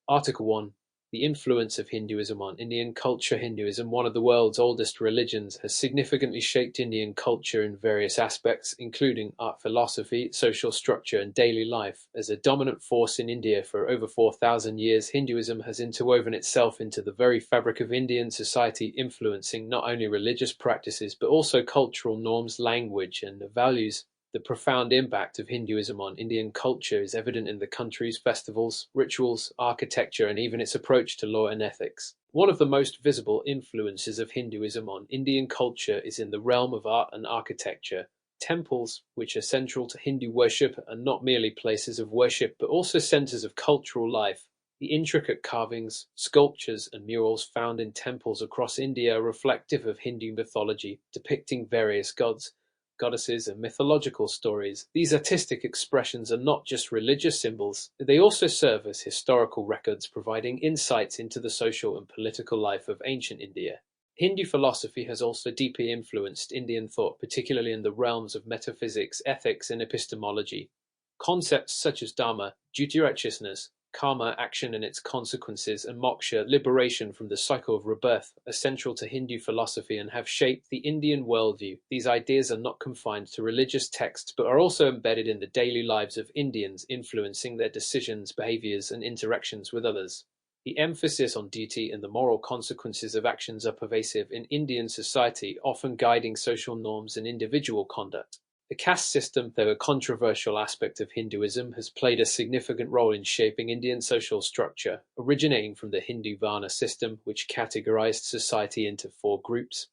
Article 1. The influence of Hinduism on Indian culture. Hinduism, one of the world's oldest religions, has significantly shaped Indian culture in various aspects, including art, philosophy, social structure, and daily life. As a dominant force in India for over 4,000 years, Hinduism has interwoven itself into the very fabric of Indian society, influencing not only religious practices but also cultural norms, language, and values. The profound impact of Hinduism on Indian culture is evident in the country's festivals, rituals, architecture, and even its approach to law and ethics. One of the most visible influences of Hinduism on Indian culture is in the realm of art and architecture. Temples, which are central to Hindu worship, are not merely places of worship but also centers of cultural life. The intricate carvings, sculptures, and murals found in temples across India are reflective of Hindu mythology, depicting various gods, goddesses, and mythological stories. These artistic expressions are not just religious symbols, they also serve as historical records, providing insights into the social and political life of ancient India. Hindu philosophy has also deeply influenced Indian thought, particularly in the realms of metaphysics, ethics, and epistemology. Concepts such as dharma, duty, righteousness, karma, action and its consequences, and moksha, liberation from the cycle of rebirth, are central to Hindu philosophy and have shaped the Indian worldview. These ideas are not confined to religious texts but are also embedded in the daily lives of Indians, influencing their decisions, behaviors, and interactions with others. The emphasis on duty and the moral consequences of actions are pervasive in Indian society, often guiding social norms and individual conduct. The caste system, though a controversial aspect of Hinduism, has played a significant role in shaping Indian social structure, originating from the Hindu Varna system, which categorized society into four groups: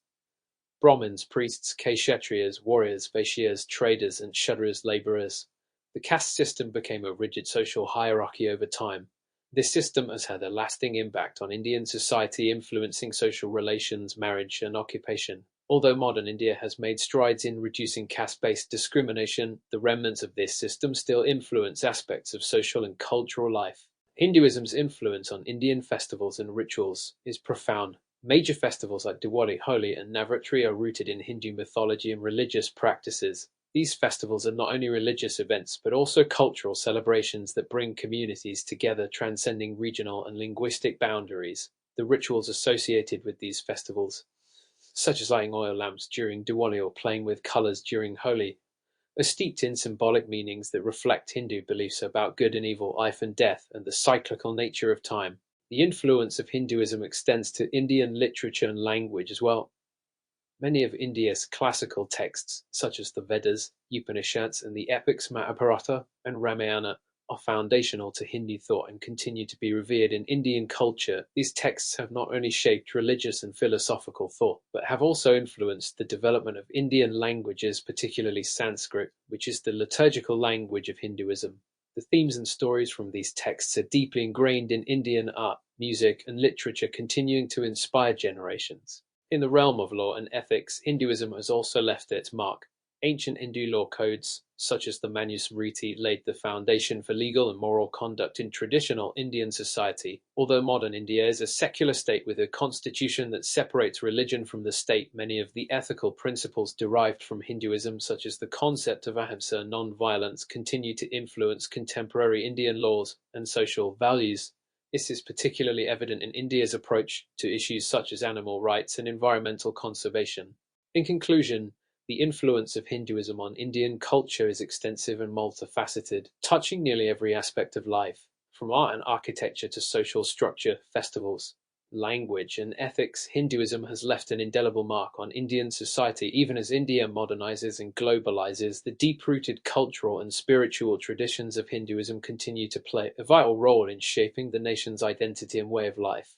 Brahmins, priests, Kshatriyas, warriors, Vaishyas, traders, and Shudras, laborers. The caste system became a rigid social hierarchy over time. This system has had a lasting impact on Indian society, influencing social relations, marriage, and occupation. Although modern India has made strides in reducing caste-based discrimination, the remnants of this system still influence aspects of social and cultural life. Hinduism's influence on Indian festivals and rituals is profound. Major festivals like Diwali, Holi, and Navratri are rooted in Hindu mythology and religious practices. These festivals are not only religious events but also cultural celebrations that bring communities together, transcending regional and linguistic boundaries. The rituals associated with these festivals, such as lighting oil lamps during Diwali or playing with colors during Holi, are steeped in symbolic meanings that reflect Hindu beliefs about good and evil, life and death, and the cyclical nature of time. The influence of Hinduism extends to Indian literature and language as well. Many of India's classical texts, such as the Vedas, Upanishads, and the epics Mahabharata and Ramayana, are foundational to Hindu thought and continue to be revered in Indian culture. These texts have not only shaped religious and philosophical thought, but have also influenced the development of Indian languages, particularly Sanskrit, which is the liturgical language of Hinduism. The themes and stories from these texts are deeply ingrained in Indian art, music, and literature, continuing to inspire generations. In the realm of law and ethics, Hinduism has also left its mark. Ancient Hindu law codes, such as the Manusmriti, laid the foundation for legal and moral conduct in traditional Indian society. Although modern India is a secular state with a constitution that separates religion from the state, many of the ethical principles derived from Hinduism, such as the concept of ahimsa, non-violence, continue to influence contemporary Indian laws and social values. This is particularly evident in India's approach to issues such as animal rights and environmental conservation. In conclusion, the influence of Hinduism on Indian culture is extensive and multifaceted, touching nearly every aspect of life. From art and architecture to social structure, festivals, language, and ethics, Hinduism has left an indelible mark on Indian society. Even as India modernizes and globalizes, the deep-rooted cultural and spiritual traditions of Hinduism continue to play a vital role in shaping the nation's identity and way of life.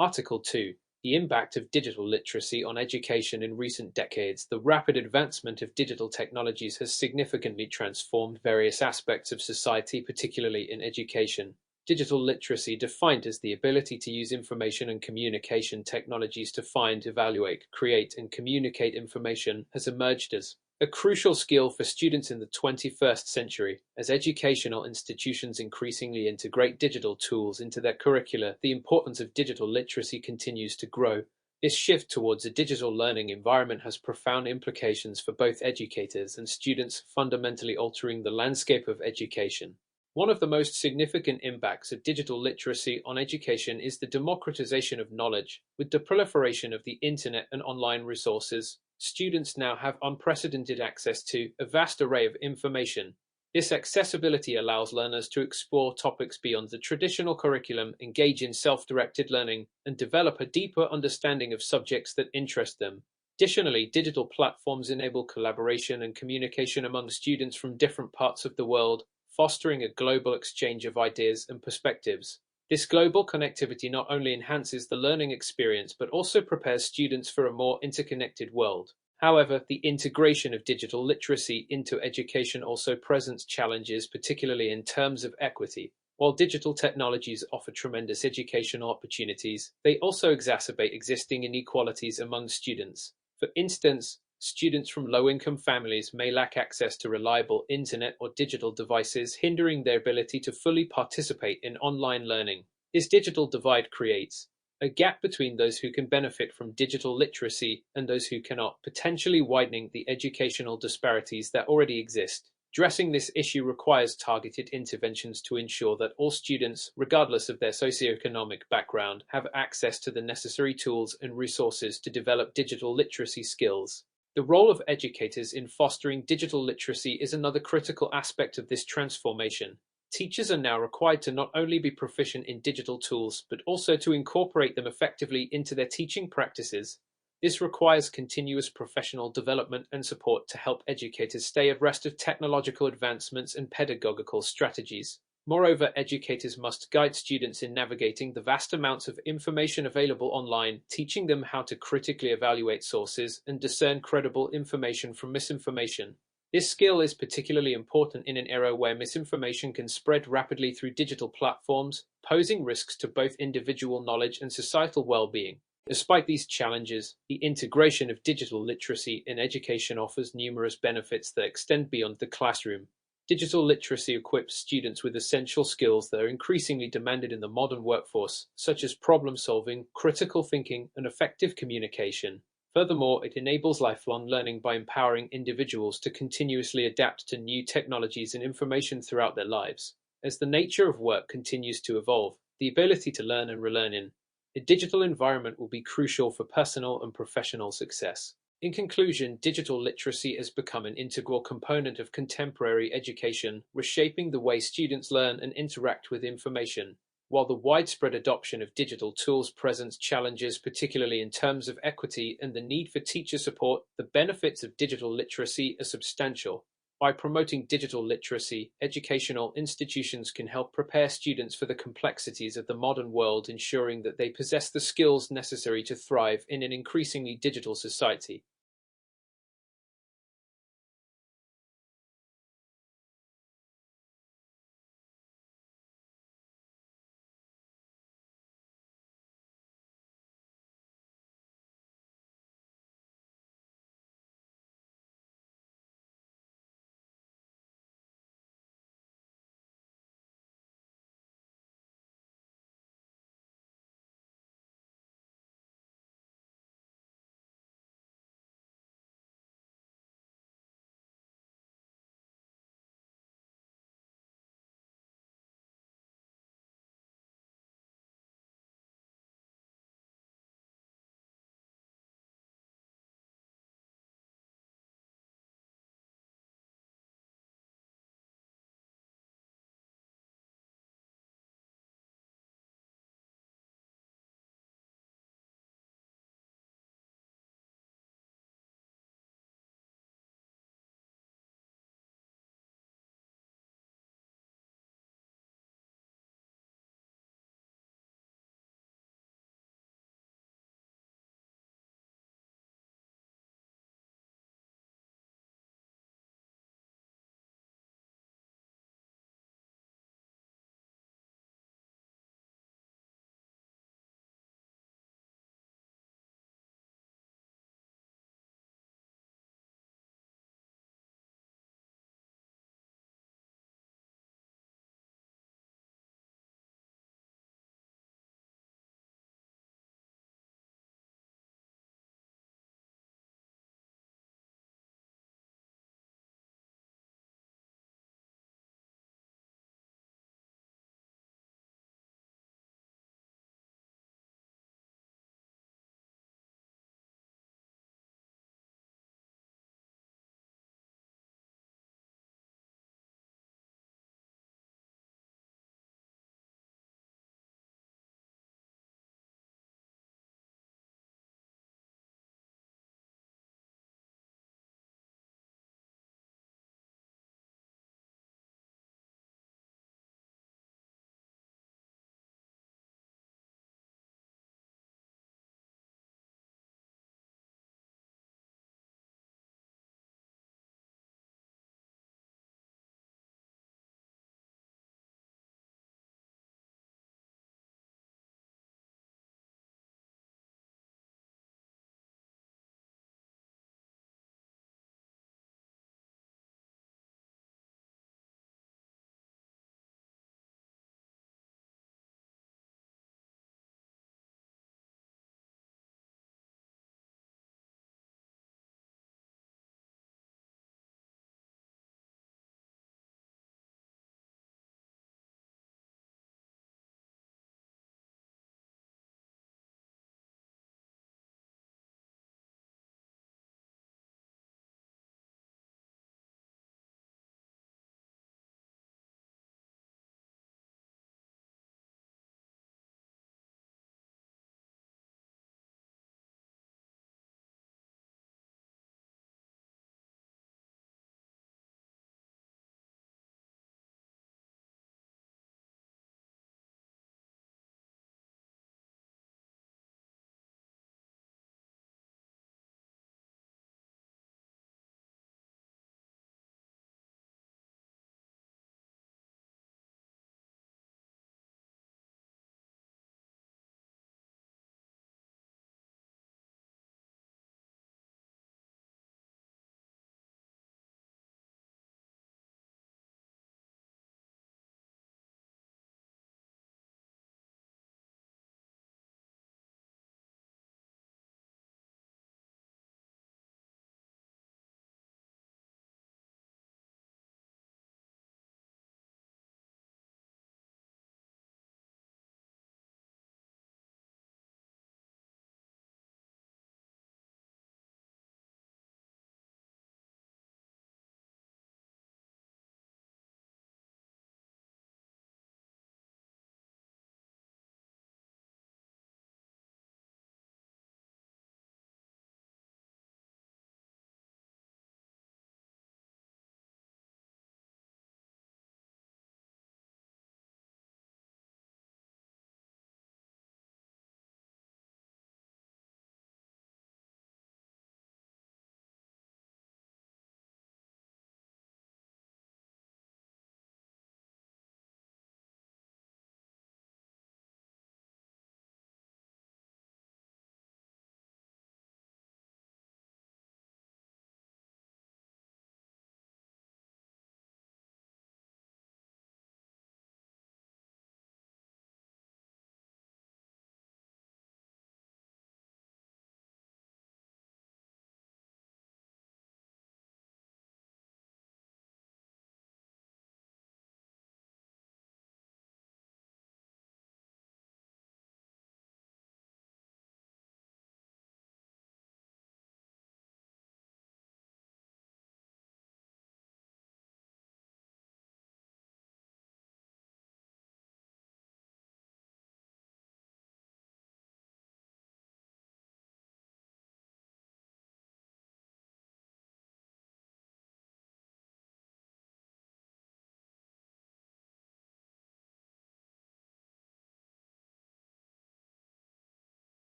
Article 2. The impact of digital literacy on education in recent decades. The rapid advancement of digital technologies has significantly transformed various aspects of society, particularly in education. Digital literacy, defined as the ability to use information and communication technologies to find, evaluate, create, and communicate information, has emerged as a crucial skill for students in the 21st century. As educational institutions increasingly integrate digital tools into their curricula, the importance of digital literacy continues to grow. This shift towards a digital learning environment has profound implications for both educators and students, fundamentally altering the landscape of education. One of the most significant impacts of digital literacy on education is the democratization of knowledge. With the proliferation of the internet and online resources, students now have unprecedented access to a vast array of information. This accessibility allows learners to explore topics beyond the traditional curriculum, engage in self-directed learning, and develop a deeper understanding of subjects that interest them. Additionally, digital platforms enable collaboration and communication among students from different parts of the world, fostering a global exchange of ideas and perspectives. This global connectivity not only enhances the learning experience but also prepares students for a more interconnected world. However, the integration of digital literacy into education also presents challenges, particularly in terms of equity. While digital technologies offer tremendous educational opportunities, they also exacerbate existing inequalities among students. For instance, students from low-income families may lack access to reliable internet or digital devices, hindering their ability to fully participate in online learning. This digital divide creates a gap between those who can benefit from digital literacy and those who cannot, potentially widening the educational disparities that already exist. Addressing this issue requires targeted interventions to ensure that all students, regardless of their socioeconomic background, have access to the necessary tools and resources to develop digital literacy skills. The role of educators in fostering digital literacy is another critical aspect of this transformation. Teachers are now required to not only be proficient in digital tools, but also to incorporate them effectively into their teaching practices. This requires continuous professional development and support to help educators stay abreast of technological advancements and pedagogical strategies. Moreover, educators must guide students in navigating the vast amounts of information available online, teaching them how to critically evaluate sources and discern credible information from misinformation. This skill is particularly important in an era where misinformation can spread rapidly through digital platforms, posing risks to both individual knowledge and societal well-being. Despite these challenges, the integration of digital literacy in education offers numerous benefits that extend beyond the classroom. Digital literacy equips students with essential skills that are increasingly demanded in the modern workforce, such as problem solving, critical thinking, and effective communication. Furthermore, it enables lifelong learning by empowering individuals to continuously adapt to new technologies and information throughout their lives. As the nature of work continues to evolve, the ability to learn and relearn in a digital environment will be crucial for personal and professional success. In conclusion, digital literacy has become an integral component of contemporary education, reshaping the way students learn and interact with information. While the widespread adoption of digital tools presents challenges, particularly in terms of equity and the need for teacher support, the benefits of digital literacy are substantial. By promoting digital literacy, educational institutions can help prepare students for the complexities of the modern world, ensuring that they possess the skills necessary to thrive in an increasingly digital society.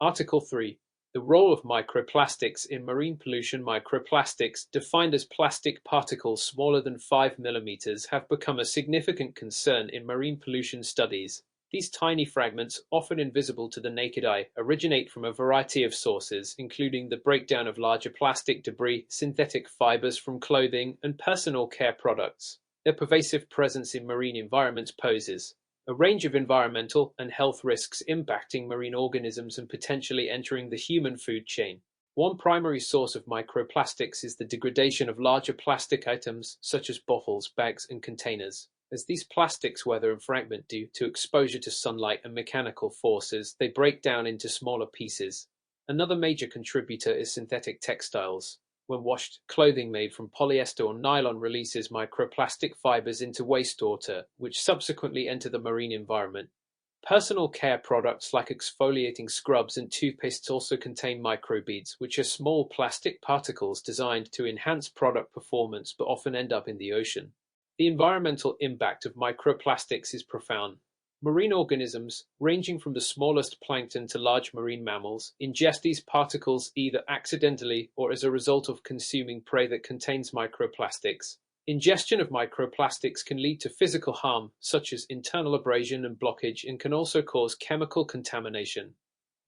Article 3. The role of microplastics in marine pollution. Microplastics, defined as plastic particles smaller than 5 millimeters, have become a significant concern in marine pollution studies. These tiny fragments, often invisible to the naked eye, originate from a variety of sources, including the breakdown of larger plastic debris, synthetic fibers from clothing, and personal care products. Their pervasive presence in marine environments poses a range of environmental and health risks impacting marine organisms and potentially entering the human food chain. One primary source of microplastics is the degradation of larger plastic items such as bottles, bags, and containers. As these plastics weather and fragment due to exposure to sunlight and mechanical forces, they break down into smaller pieces. Another major contributor is synthetic textiles. When washed, clothing made from polyester or nylon releases microplastic fibers into wastewater, which subsequently enter the marine environment. Personal care products like exfoliating scrubs and toothpastes also contain microbeads, which are small plastic particles designed to enhance product performance but often end up in the ocean. The environmental impact of microplastics is profound. Marine organisms, ranging from the smallest plankton to large marine mammals, ingest these particles either accidentally or as a result of consuming prey that contains microplastics. Ingestion of microplastics can lead to physical harm, such as internal abrasion and blockage, and can also cause chemical contamination.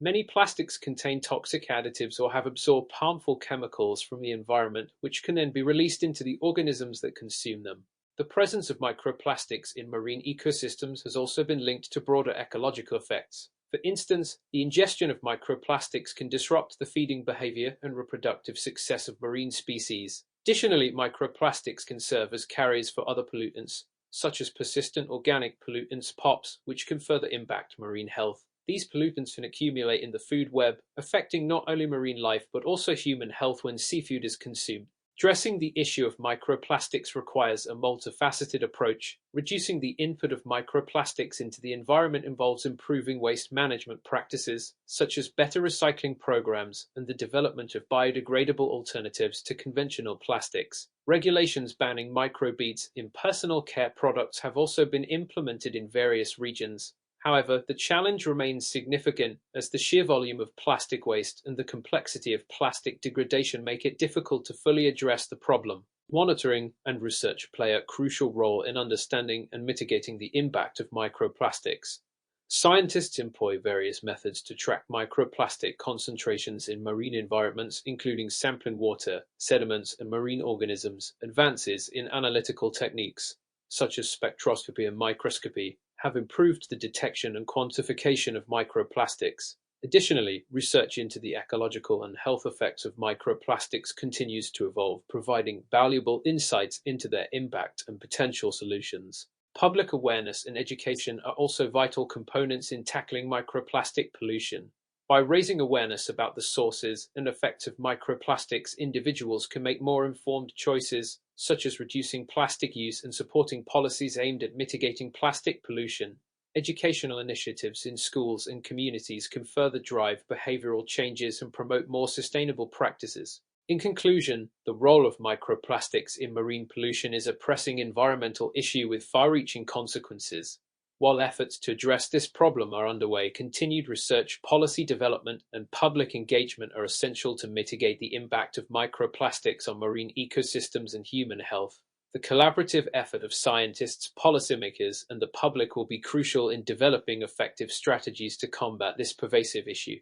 Many plastics contain toxic additives or have absorbed harmful chemicals from the environment, which can then be released into the organisms that consume them. The presence of microplastics in marine ecosystems has also been linked to broader ecological effects. For instance, the ingestion of microplastics can disrupt the feeding behavior and reproductive success of marine species. Additionally, microplastics can serve as carriers for other pollutants, such as persistent organic pollutants (POPs), which can further impact marine health. These pollutants can accumulate in the food web, affecting not only marine life but also human health when seafood is consumed. Addressing the issue of microplastics requires a multifaceted approach. Reducing the input of microplastics into the environment involves improving waste management practices, such as better recycling programs and the development of biodegradable alternatives to conventional plastics. Regulations banning microbeads in personal care products have also been implemented in various regions. However, the challenge remains significant as the sheer volume of plastic waste and the complexity of plastic degradation make it difficult to fully address the problem. Monitoring and research play a crucial role in understanding and mitigating the impact of microplastics. Scientists employ various methods to track microplastic concentrations in marine environments, including sampling water, sediments, and marine organisms. Advances in analytical techniques, such as spectroscopy and microscopy, have improved the detection and quantification of microplastics. Additionally, research into the ecological and health effects of microplastics continues to evolve, providing valuable insights into their impact and potential solutions. Public awareness and education are also vital components in tackling microplastic pollution. By raising awareness about the sources and effects of microplastics, individuals can make more informed choices, such as reducing plastic use and supporting policies aimed at mitigating plastic pollution. Educational initiatives in schools and communities can further drive behavioral changes and promote more sustainable practices. In conclusion, the role of microplastics in marine pollution is a pressing environmental issue with far-reaching consequences. While efforts to address this problem are underway, continued research, policy development, and public engagement are essential to mitigate the impact of microplastics on marine ecosystems and human health. The collaborative effort of scientists, policymakers, and the public will be crucial in developing effective strategies to combat this pervasive issue.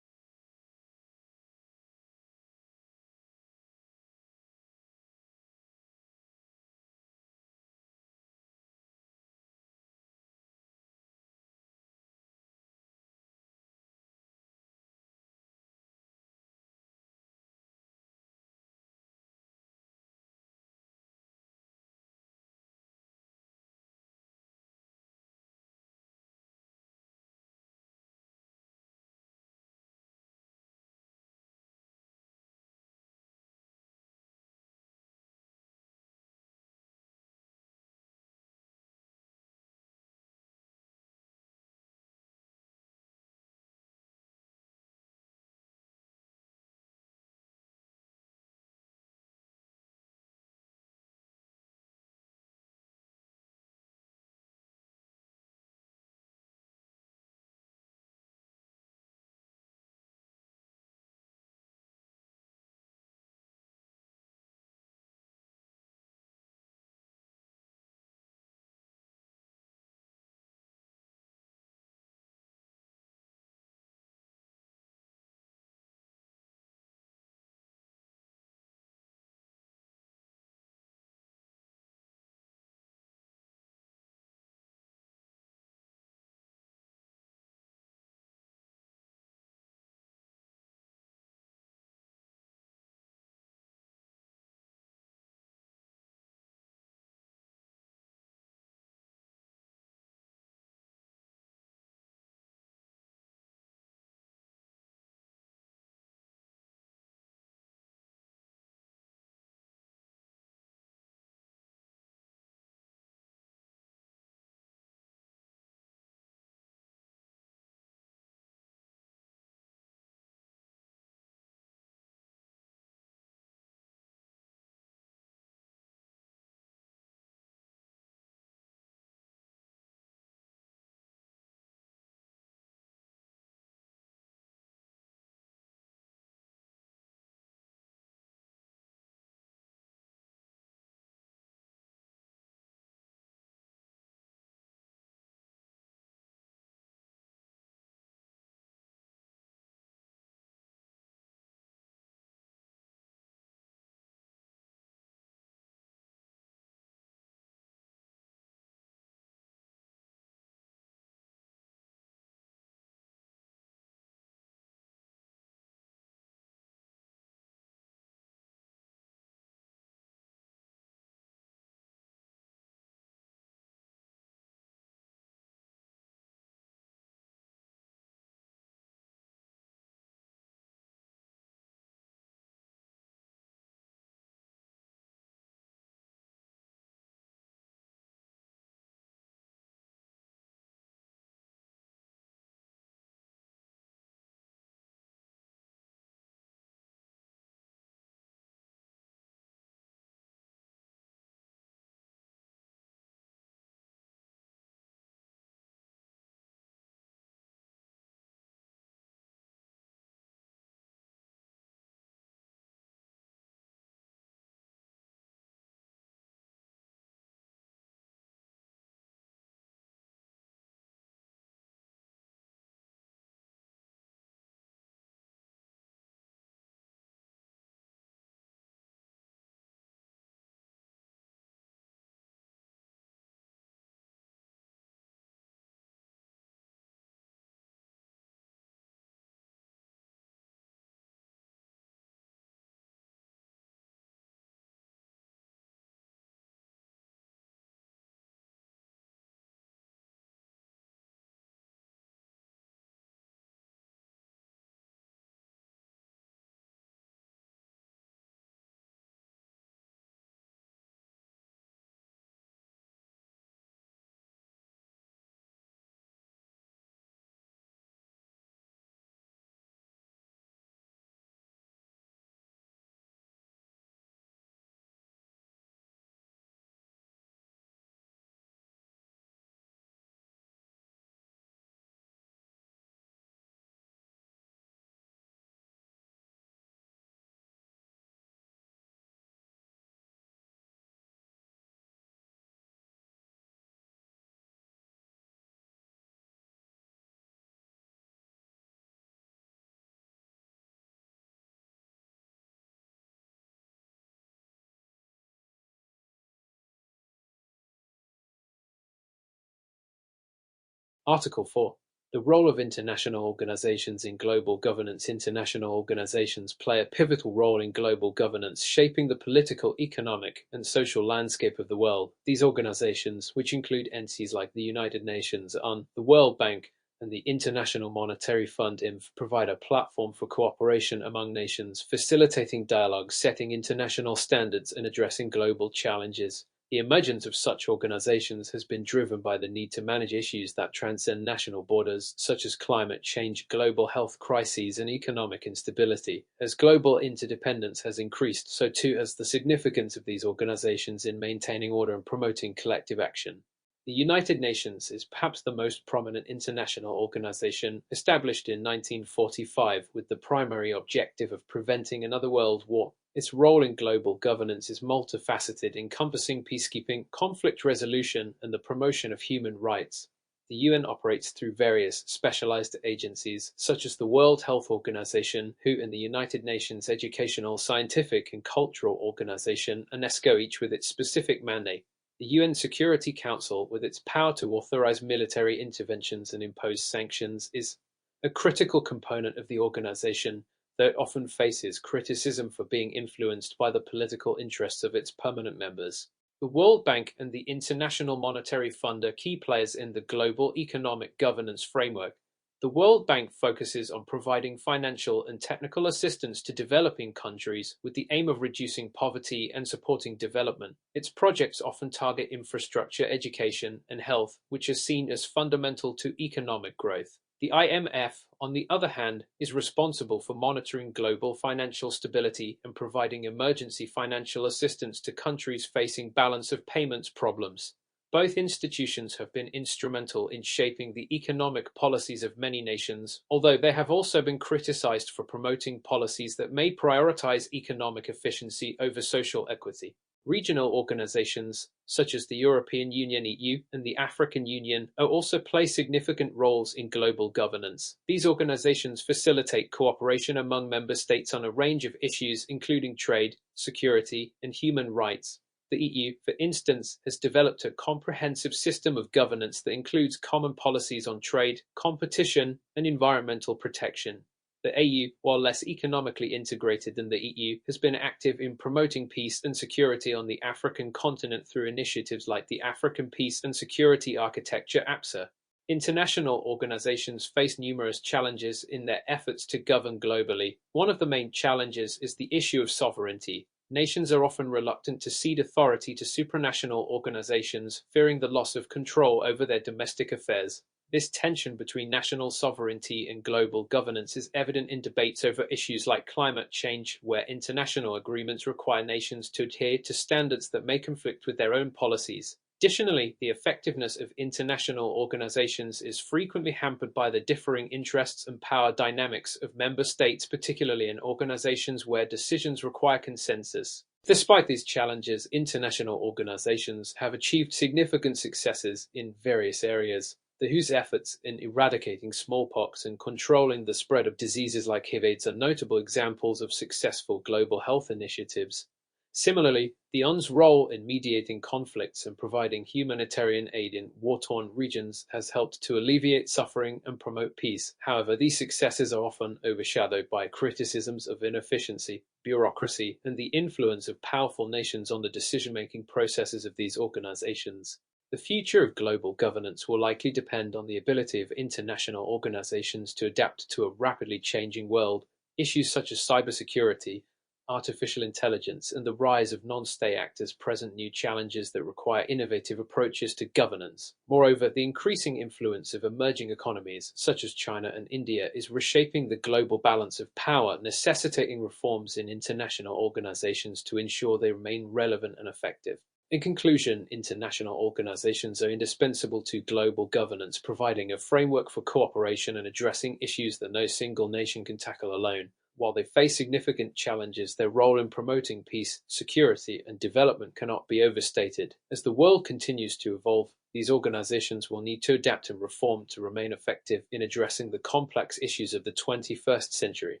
Article 4. The role of international organizations in global governance. International organizations play a pivotal role in global governance, shaping the political, economic, and social landscape of the world. These organizations, which include entities like the United Nations, the World Bank, and the International Monetary Fund (IMF), provide a platform for cooperation among nations, facilitating dialogue, setting international standards, and addressing global challenges. The emergence of such organizations has been driven by the need to manage issues that transcend national borders, such as climate change, global health crises, and economic instability. As global interdependence has increased, so too has the significance of these organizations in maintaining order and promoting collective action. The United Nations is perhaps the most prominent international organization, established in 1945 with the primary objective of preventing another world war. Its role in global governance is multifaceted, encompassing peacekeeping, conflict resolution, and the promotion of human rights. The UN operates through various specialized agencies, such as the World Health Organization, WHO, and the United Nations Educational, Scientific, and Cultural Organization, UNESCO, each with its specific mandate. The UN Security Council, with its power to authorize military interventions and impose sanctions, is a critical component of the organization, though it often faces criticism for being influenced by the political interests of its permanent members. The World Bank and the International Monetary Fund are key players in the global economic governance framework. The World Bank focuses on providing financial and technical assistance to developing countries with the aim of reducing poverty and supporting development. Its projects often target infrastructure, education, and health, which are seen as fundamental to economic growth. The IMF, on the other hand, is responsible for monitoring global financial stability and providing emergency financial assistance to countries facing balance of payments problems. Both institutions have been instrumental in shaping the economic policies of many nations, although they have also been criticized for promoting policies that may prioritize economic efficiency over social equity. Regional organizations, such as the European Union (EU) and the African Union, also play significant roles in global governance. These organizations facilitate cooperation among member states on a range of issues, including trade, security, and human rights. The EU, for instance, has developed a comprehensive system of governance that includes common policies on trade, competition, and environmental protection. The AU, while less economically integrated than the EU, has been active in promoting peace and security on the African continent through initiatives like the African Peace and Security Architecture (APSA). International organizations face numerous challenges in their efforts to govern globally. One of the main challenges is the issue of sovereignty. Nations are often reluctant to cede authority to supranational organizations, fearing the loss of control over their domestic affairs. This tension between national sovereignty and global governance is evident in debates over issues like climate change, where international agreements require nations to adhere to standards that may conflict with their own policies. Additionally, the effectiveness of international organizations is frequently hampered by the differing interests and power dynamics of member states, particularly in organizations where decisions require consensus. Despite these challenges, international organizations have achieved significant successes in various areas. The WHO's efforts in eradicating smallpox and controlling the spread of diseases like HIV/AIDS are notable examples of successful global health initiatives. Similarly, the UN's role in mediating conflicts and providing humanitarian aid in war-torn regions has helped to alleviate suffering and promote peace. However, these successes are often overshadowed by criticisms of inefficiency, bureaucracy, and the influence of powerful nations on the decision-making processes of these organizations. The future of global governance will likely depend on the ability of international organizations to adapt to a rapidly changing world. Issues such as cybersecurity, artificial intelligence, and the rise of non-state actors present new challenges that require innovative approaches to governance. Moreover, the increasing influence of emerging economies, such as China and India, is reshaping the global balance of power, necessitating reforms in international organizations to ensure they remain relevant and effective. In conclusion, international organizations are indispensable to global governance, providing a framework for cooperation and addressing issues that no single nation can tackle alone. While they face significant challenges, their role in promoting peace, security, and development cannot be overstated. As the world continues to evolve, these organizations will need to adapt and reform to remain effective in addressing the complex issues of the 21st century.